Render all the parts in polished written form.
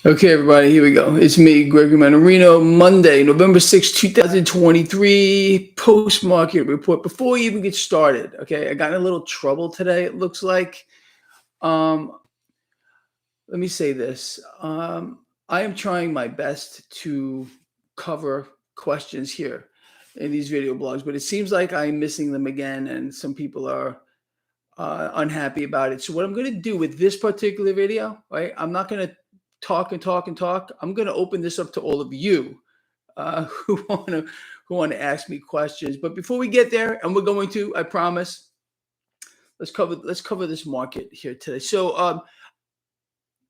Okay, everybody, here we go. It's me, Gregory Mannarino, Monday, November 6th, 2023, post-market report. Before we even get started, okay, I got in a little trouble today, it looks like. Um, Let me say this. I am trying my best to cover questions here in these video blogs, but it seems like I'm missing them again, and some people are unhappy about it. So what I'm going to do with this particular video, right? I'm not going to talk and talk and talk. I'm going to open this up to all of you who want to ask me questions. But before we get there, and we're going to, I promise, let's cover this market here today. So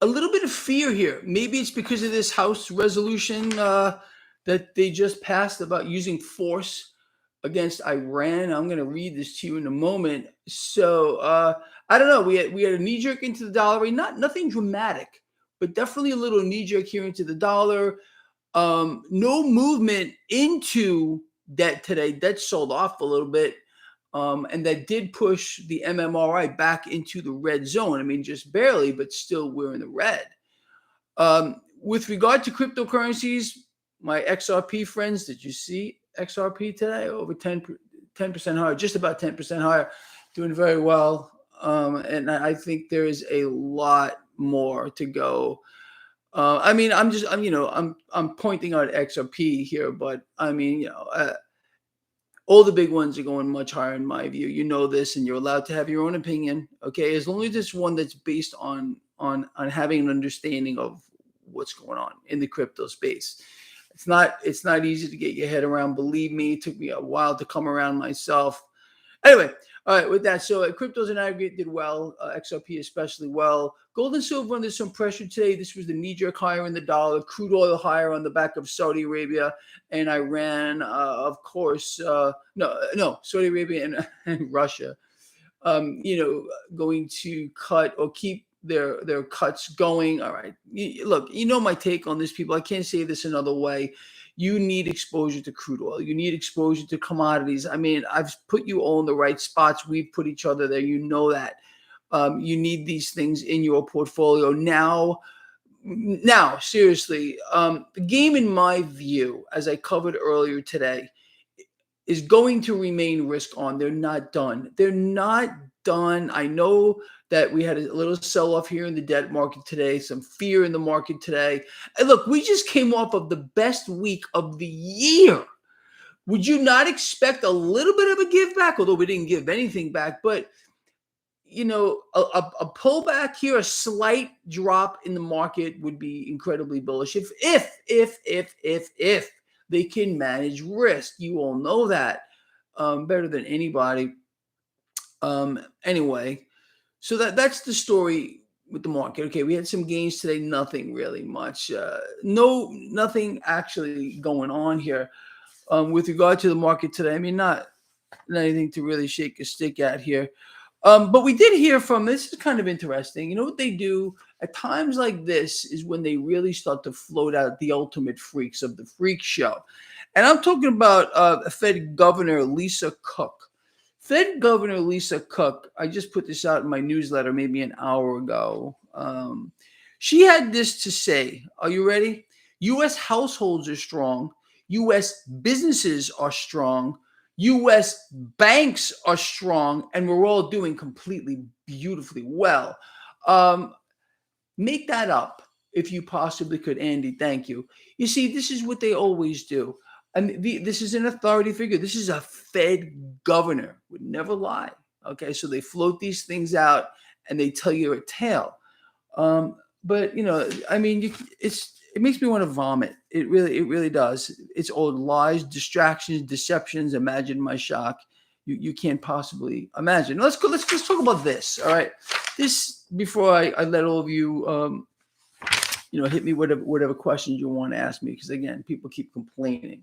a little bit of fear here. Maybe it's because of this House resolution that they just passed about using force against Iran. I'm going to read this to you in a moment. So I don't know. We had a knee jerk into the dollar rate. Nothing dramatic, but definitely a little knee jerk here into the dollar. No movement into debt today. Debt sold off a little bit. And that did push the MMRI back into the red zone. I mean, just barely, but still we're in the red. With regard to cryptocurrencies, my XRP friends, did you see XRP today? Over 10% higher, just about 10% higher, doing very well. And I think there is a lot more to go. I mean, I'm pointing out XRP here, but I mean, all the big ones are going much higher in my view. You know this, and you're allowed to have your own opinion. Okay, as long as it's one that's based on having an understanding of what's going on in the crypto space. It's not easy to get your head around. Believe me, it took me a while to come around myself. Anyway, all right, with that, so cryptos in aggregate did well, XRP especially well. Gold and silver under some pressure today. This was the knee-jerk higher in the dollar. Crude oil higher on the back of Saudi Arabia and Iran, of course. Saudi Arabia and Russia, going to cut or keep their cuts going. All right, look, you know my take on this, people. I can't say this another way. You need exposure to crude oil. You need exposure to commodities. I mean, I've put you all in the right spots. We've put each other there. You know that. You need these things in your portfolio now. Now, seriously, the game, in my view, as I covered earlier today, is going to remain risk on. They're not done. They're not done. I know that we had a little sell-off here in the debt market today, some fear in the market today. And look, we just came off of the best week of the year. Would you not expect a little bit of a give back? Although we didn't give anything back, but a pullback here, a slight drop in the market would be incredibly bullish if they can manage risk. You all know that better than anybody. Anyway, so that's the story with the market. Okay, we had some gains today. Nothing really much. Nothing actually going on here with regard to the market today. I mean, not anything to really shake a stick at here. But we did hear from, this is kind of interesting. You know what they do at times like this is when they really start to float out the ultimate freaks of the freak show. And I'm talking about Fed Governor Lisa Cook. Fed Governor Lisa Cook, I just put this out in my newsletter maybe an hour ago. She had this to say. Are you ready? U.S. households are strong. U.S. businesses are strong. U.S. banks are strong, and we're all doing completely beautifully well. Make that up if you possibly could, Andy. Thank you. You see, this is what they always do. And this is an authority figure. This is a Fed governor, would never lie. Okay, so they float these things out and they tell you a tale. But I mean, it makes me want to vomit. It really does. It's all lies, distractions, deceptions. Imagine my shock. You can't possibly imagine. Let's just talk about this. All right, this before I let all of you hit me with whatever questions you want to ask me, because again, people keep complaining.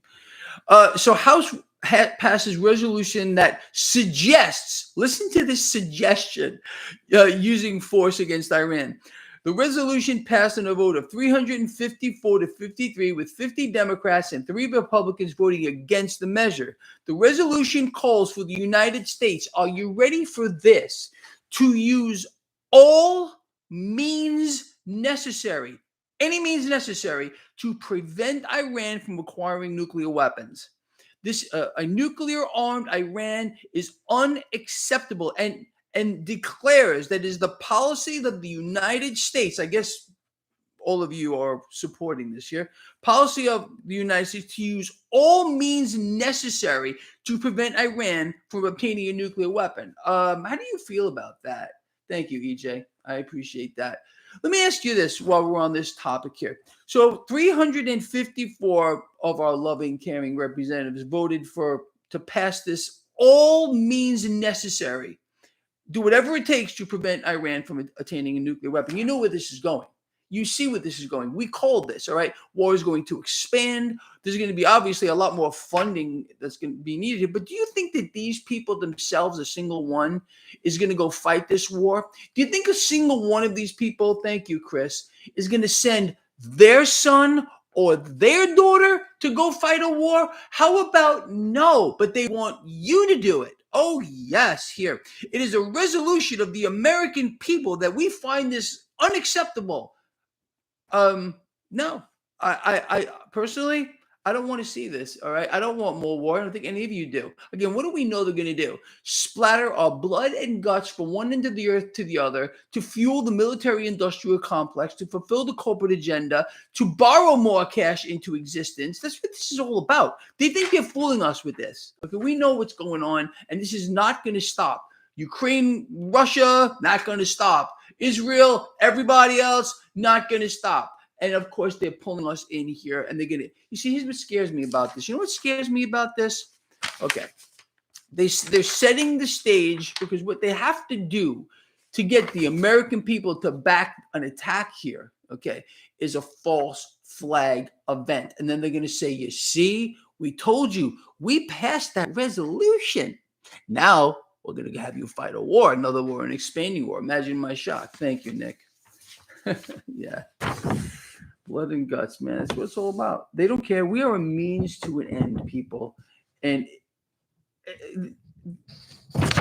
So House passes resolution that suggests, listen to this suggestion, using force against Iran. The resolution passed on a vote of 354 to 53, with 50 Democrats and 3 Republicans voting against the measure. The resolution calls for the United States, are you ready for this, to use all means necessary, any means necessary to prevent Iran from acquiring nuclear weapons. A nuclear armed Iran is unacceptable and declares that it is the policy of the United States. I guess all of you are supporting this here. Policy of the United States to use all means necessary to prevent Iran from obtaining a nuclear weapon. How do you feel about that? Thank you, EJ. I appreciate that. Let me ask you this while we're on this topic here. So 354 of our loving, caring representatives voted to pass this all means necessary. Do whatever it takes to prevent Iran from attaining a nuclear weapon. You know where this is going. You see where this is going. We called this, all right? War is going to expand. There's going to be obviously a lot more funding that's going to be needed. But do you think that these people themselves, a single one, is going to go fight this war? Do you think a single one of these people, thank you, Chris, is going to send their son or their daughter to go fight a war? How about no, but they want you to do it? Oh, yes, here. It is a resolution of the American people that we find this unacceptable. No, I personally, I don't want to see this. All right. I don't want more war. I don't think any of you do. Again, what do we know they're going to do? Splatter our blood and guts from one end of the earth to the other to fuel the military industrial complex, to fulfill the corporate agenda, to borrow more cash into existence. That's what this is all about. They think they're fooling us with this. Okay. We know what's going on, and this is not going to stop. Ukraine, Russia, not going to stop. Israel, everybody else, not going to stop. And of course, they're pulling us in here, and they're going to. You see, here's what scares me about this. You know what scares me about this? Okay, they're setting the stage because what they have to do to get the American people to back an attack here, okay, is a false flag event, and then they're going to say, "You see, we told you, we passed that resolution. Now we're going to have you fight a war, another war, an expanding war." Imagine my shock. Thank you, Nick. Yeah. Blood and guts, man. That's what it's all about. They don't care. We are a means to an end, people. And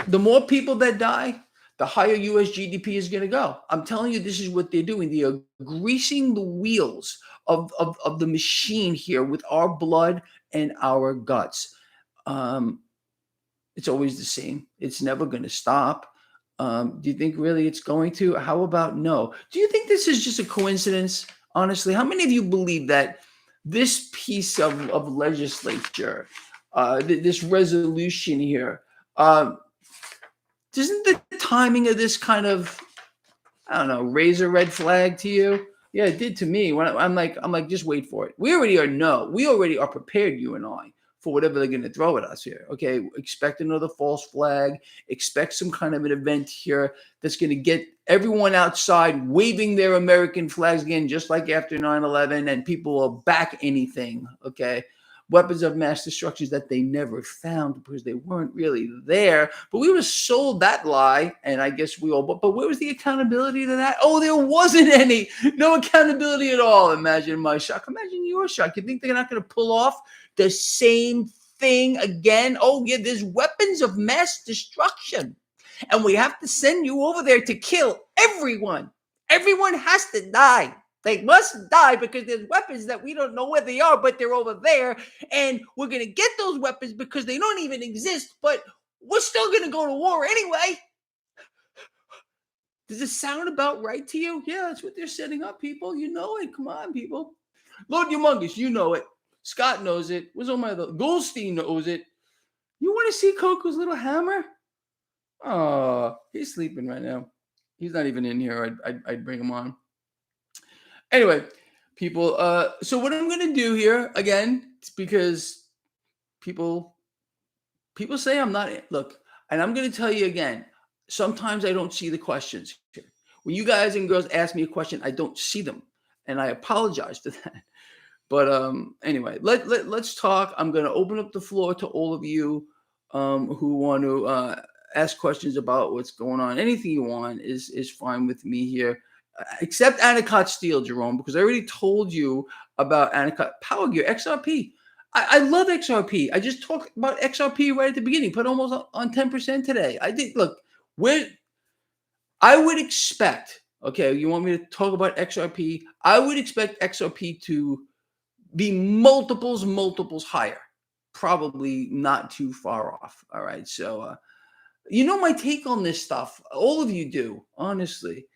the more people that die, the higher U.S. GDP is going to go. I'm telling you, this is what they're doing. They are greasing the wheels of the machine here with our blood and our guts. It's always the same. It's never going to stop. Do you think really it's going to? How about no? Do you think this is just a coincidence? Honestly, how many of you believe that this piece of legislature, this resolution here, doesn't the timing of this kind of, I don't know, raise a red flag to you? Yeah, it did to me. When I'm like, just wait for it. We already are prepared, you and I, for whatever they're going to throw at us here. Okay, expect another false flag. Expect some kind of an event here that's going to get everyone outside waving their American flags again, just like after 9/11, and people will back anything. Okay, weapons of mass destruction that they never found because they weren't really there. But we were sold that lie, and I guess we all. But where was the accountability to that? Oh, there wasn't any. No accountability at all. Imagine my shock. Imagine your shock. You think they're not going to pull off the same thing again? Oh, yeah, there's weapons of mass destruction. And we have to send you over there to kill everyone. Everyone has to die. They must die because there's weapons that we don't know where they are, but they're over there. And we're going to get those weapons because they don't even exist, but we're still going to go to war anyway. Does it sound about right to you? Yeah, that's what they're setting up, people. You know it. Come on, people. Lord Humongous, you know it. Scott knows it. Where's all my other? Goldstein knows it. You want to see Coco's little hammer? Oh, he's sleeping right now. He's not even in here. I'd bring him on. Anyway, people. So what I'm going to do here again, because people say I'm not. Look, and I'm going to tell you again. Sometimes I don't see the questions here. When you guys and girls ask me a question, I don't see them, and I apologize for that. But anyway, let's talk. I'm going to open up the floor to all of you who want to ask questions about what's going on. Anything you want is fine with me here, except Anacott Steel, Jerome, because I already told you about Anacott Power Gear, XRP. I love XRP. I just talked about XRP right at the beginning, put almost on 10% today. I think, look, I would expect, Okay, you want me to talk about XRP? I would expect XRP to be multiples higher. Probably not too far off. All right. So, you know my take on this stuff. All of you do, honestly.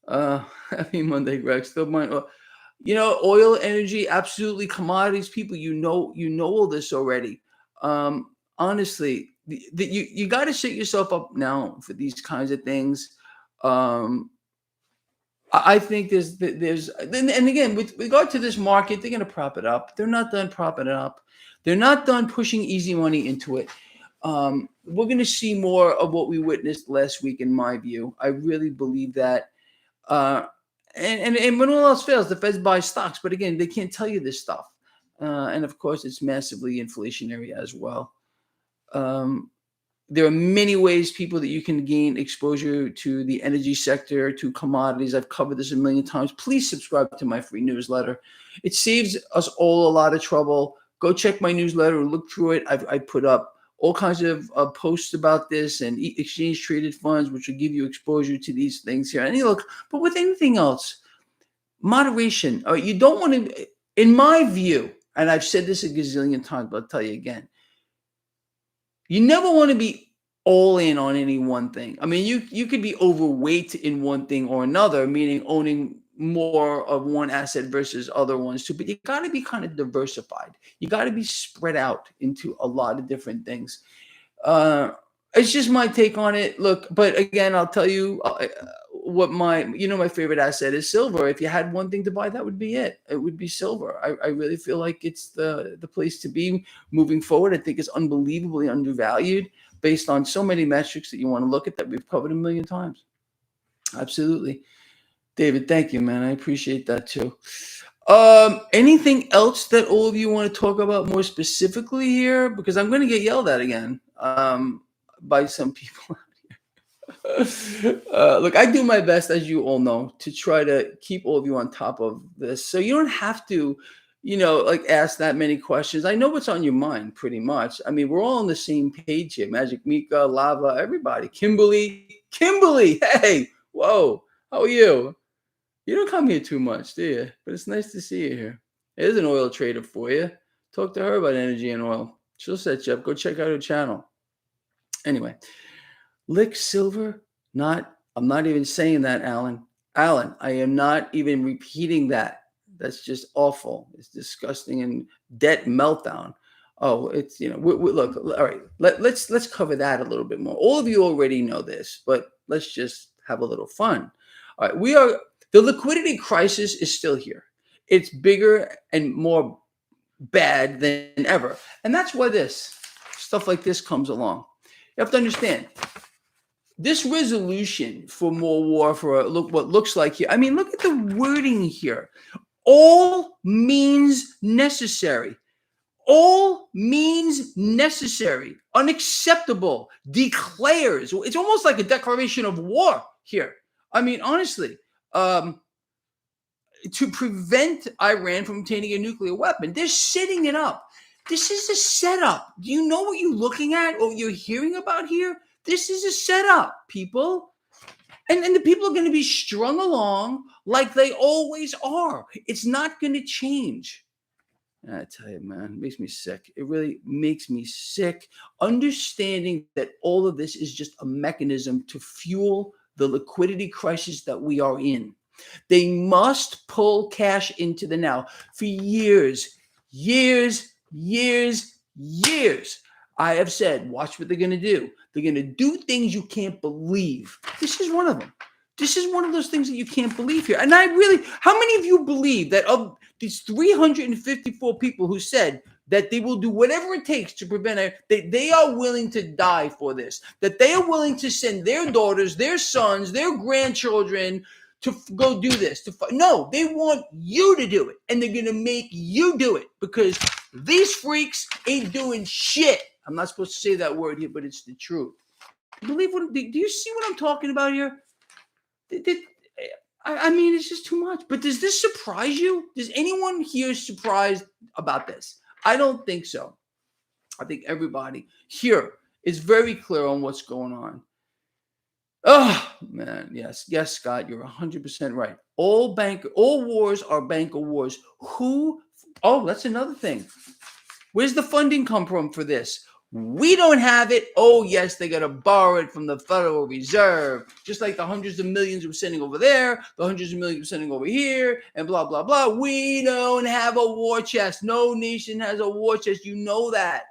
Happy Monday, Greg. Still mine. Oil, energy, absolutely. Commodities, people. You know all this already. Honestly, you got to set yourself up now for these kinds of things. Um, I think and again, with regard to this market, they're going to prop it up. They're not done propping it up. They're not done pushing easy money into it. We're going to see more of what we witnessed last week, in my view. I really believe that. Uh, and when all else fails, the Feds buy stocks. But again, they can't tell you this stuff. And of course, it's massively inflationary as well. There are many ways, people, that you can gain exposure to the energy sector, to commodities. I've covered this a million times. Please subscribe to my free newsletter. It saves us all a lot of trouble. Go check my newsletter, look through it. I put up all kinds of posts about this and exchange traded funds, which will give you exposure to these things here. And look, but with anything else, moderation. You don't want to, in my view, and I've said this a gazillion times, but I'll tell you again, you never want to be all in on any one thing. I mean, you could be overweight in one thing or another, meaning owning more of one asset versus other ones too. But you got to be kind of diversified. You got to be spread out into a lot of different things. It's just my take on it. Look, but again, I'll tell you what my favorite asset is: silver. If you had one thing to buy, that would be it. It would be silver. I really feel like it's the place to be moving forward. I think it's unbelievably undervalued based on so many metrics that you want to look at that we've covered a million times. Absolutely. David, thank you, man. I appreciate that too. Anything else that all of you want to talk about more specifically here? Because I'm going to get yelled at again by some people. Look, I do my best, as you all know, to try to keep all of you on top of this. So you don't have to, ask that many questions. I know what's on your mind pretty much. I mean, we're all on the same page here. Magic Mika, Lava, everybody. Kimberly, hey, whoa, how are you? You don't come here too much, do you? But it's nice to see you here. There's an oil trader for you. Talk to her about energy and oil. She'll set you up. Go check out her channel. Anyway, lick silver? I'm not even saying that, Alan. Alan, I am not even repeating that. That's just awful. It's disgusting and debt meltdown. Oh, it's, look, all right, let's cover that a little bit more. All of you already know this, but let's just have a little fun. All right, the liquidity crisis is still here. It's bigger and more bad than ever. And that's why this stuff like this comes along. You have to understand, this resolution for more war, for what looks like here. I mean, look at the wording here. All means necessary. All means necessary. Unacceptable. Declares. It's almost like a declaration of war here. I mean, honestly, to prevent Iran from obtaining a nuclear weapon. They're setting it up. This is a setup. Do you know what you're looking at or what you're hearing about here? This is a setup, people. And the people are going to be strung along like they always are. It's not going to change. I tell you, man, it makes me sick. It really makes me sick. Understanding that all of this is just a mechanism to fuel the liquidity crisis that we are in. They must pull cash into the now. For years, I have said, watch what they're going to do. They're going to do things you can't believe. This is one of them. This is one of those things that you can't believe here. And how many of you believe that of these 354 people who said that they will do whatever it takes to prevent it, that they are willing to die for this, that they are willing to send their daughters, their sons, their grandchildren to go do this? No, they want you to do it, and they're going to make you do it because these freaks ain't doing shit. I'm not supposed to say that word here, but it's the truth. Do you see what I'm talking about here? I mean, it's just too much. But does this surprise you? Does anyone here surprised about this? I don't think so. I think everybody here is very clear on what's going on. Oh, man. man. Yes, yes, Scott, you're 100% right. All wars are banker wars. Who? Oh, that's another thing. Where's the funding come from for this? We don't have it. Oh, yes, they got to borrow it from the Federal Reserve, just like the hundreds of millions we're sending over there, the hundreds of millions we're sending over here, and blah, blah, blah. We don't have a war chest. No nation has a war chest. You know that.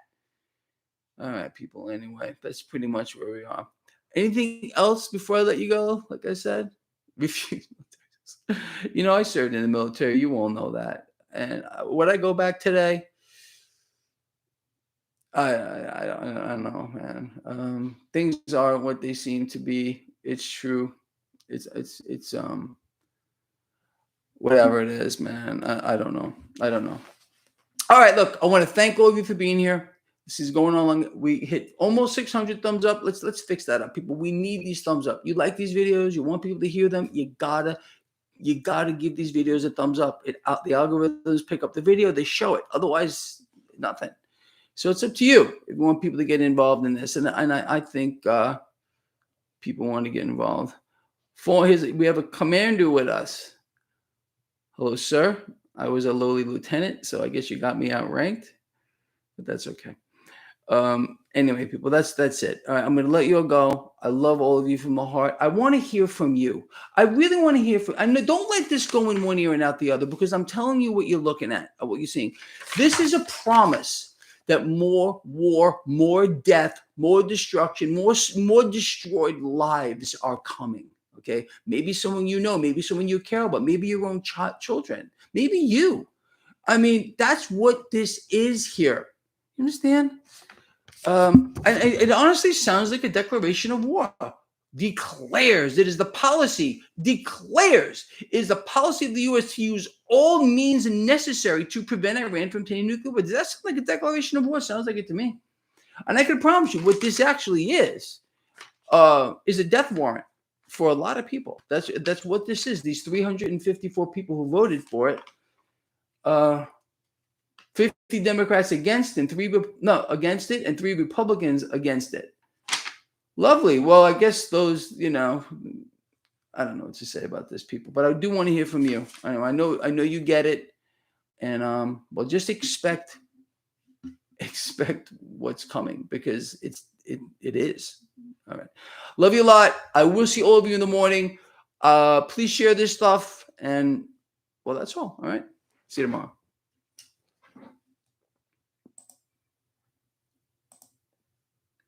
All right, people. Anyway, that's pretty much where we are. Anything else before I let you go? Like I said, refuse. I served in the military. You all know that. And would I go back today? I don't know, man. Things aren't what they seem to be. It's true. It's whatever it is, man. I don't know. I don't know. All right, look, I want to thank all of you for being here. This is going on long. We hit almost 600 thumbs up. Let's fix that up, people. We need these thumbs up. You like these videos? You want people to hear them? You gotta give these videos a thumbs up. The algorithms pick up the video, they show it. Otherwise, nothing. So it's up to you if you want people to get involved in this. And I think people want to get involved. We have a commander with us. Hello, sir. I was a lowly lieutenant, so I guess you got me outranked, but that's okay. Anyway, people, that's it. All right, I'm going to let you all go. I love all of you from the heart. I want to hear from you. I really want to hear from. I know, don't let this go in one ear and out the other, because I'm telling you what you're looking at, or what you're seeing. This is a promise that more war, more death, more destruction, more destroyed lives are coming. Okay, maybe someone you know, maybe someone you care about, maybe your own children, maybe you. I mean, that's what this is here. You understand? It honestly sounds like a declaration of war. Declares, it is the policy, declares, it is the policy of the U.S. to use all means necessary to prevent Iran from obtaining nuclear weapons. That sounds like a declaration of war. Sounds like it to me. And I can promise you what this actually is a death warrant for a lot of people. That's what this is. These 354 people who voted for it, 50 Democrats against and against it, and 3 Republicans against it. Lovely. Well, I guess those, I don't know what to say about this, people, but I do want to hear from you. I know you get it. And well, just expect what's coming, because it is. All right. Love you a lot. I will see all of you in the morning. Please share this stuff, and well, that's all. All right. See you tomorrow.